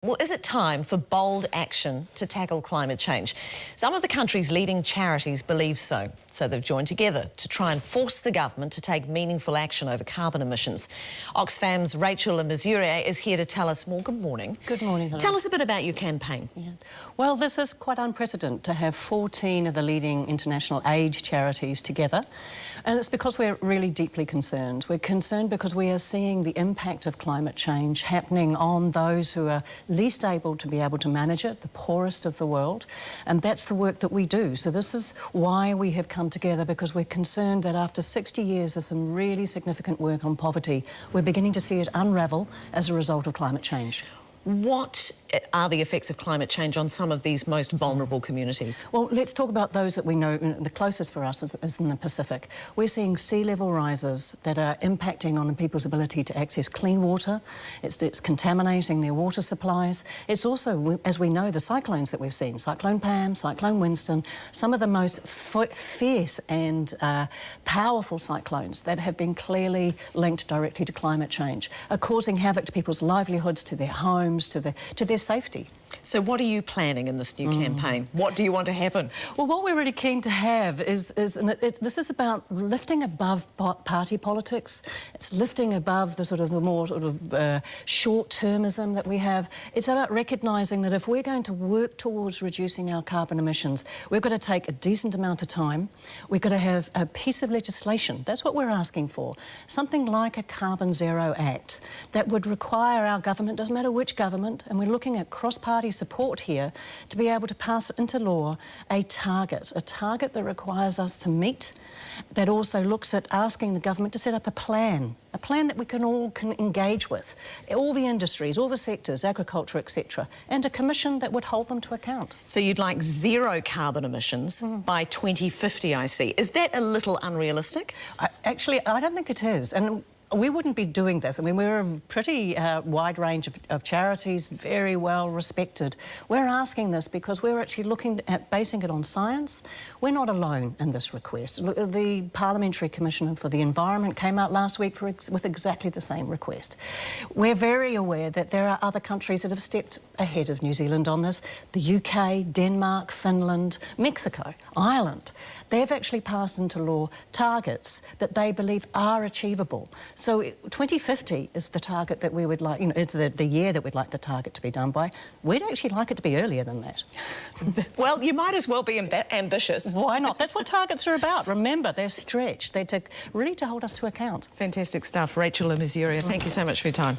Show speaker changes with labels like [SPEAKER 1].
[SPEAKER 1] Well, is it time for bold action to tackle climate change? Some of the country's leading charities believe so. So they've joined together to try and force the government to take meaningful action over carbon emissions. OXFAM's Rachel Missouri is here to tell us more. Good morning.
[SPEAKER 2] Good morning, Hello.
[SPEAKER 1] Tell us a bit about your campaign.
[SPEAKER 2] Yeah. Well, this is quite unprecedented to have 14 of the leading international aid charities together. And it's because we're really deeply concerned. We're concerned because we are seeing the impact of climate change happening on those who are least able to manage it, the poorest of the world, and that's the work that we do. So this is why we have come together, because we're concerned that after 60 years of some really significant work on poverty, we're beginning to see it unravel as a result of climate change.
[SPEAKER 1] What are the effects of climate change on some of these most vulnerable communities?
[SPEAKER 2] Well, let's talk about those that we know the closest for us is in the Pacific. We're seeing sea level rises that are impacting on people's ability to access clean water. It's contaminating their water supplies. It's also, as we know, the cyclones that we've seen, Cyclone Pam, Cyclone Winston, some of the most fierce and powerful cyclones that have been clearly linked directly to climate change are causing havoc to people's livelihoods, to their homes, to their safety.
[SPEAKER 1] So what are you planning in this new campaign? What do you want to happen?
[SPEAKER 2] Well, what we're really keen to have this is about lifting above party politics. It's lifting above the more short-termism that we have. It's about recognising that if we're going to work towards reducing our carbon emissions, we've got to take a decent amount of time. We've got to have a piece of legislation. That's what we're asking for. Something like a Carbon Zero Act that would require our government, doesn't matter which government, and we're looking at cross-party support here to be able to pass into law a target that requires us to meet, that also looks at asking the government to set up a plan that we can all engage with, all the industries, all the sectors, agriculture, etc., and a commission that would hold them to account.
[SPEAKER 1] So you'd like zero carbon emissions by 2050, I see. Is that a little unrealistic?
[SPEAKER 2] Actually, I don't think it is. And we wouldn't be doing this. I mean, we're a pretty wide range of charities, very well respected. We're asking this because we're actually looking at basing it on science. We're not alone in this request. The Parliamentary Commissioner for the Environment came out last week with exactly the same request. We're very aware that there are other countries that have stepped ahead of New Zealand on this. The UK, Denmark, Finland, Mexico, Ireland. They've actually passed into law targets that they believe are achievable. So 2050 is the target that we would like, it's the year that we'd like the target to be done by. We'd actually like it to be earlier than that.
[SPEAKER 1] Well, you might as well be ambitious.
[SPEAKER 2] Why not? That's what targets are about. Remember, they're stretched. They're really to hold us to account.
[SPEAKER 1] Fantastic stuff. Rachel Missouri, thank you so much for your time.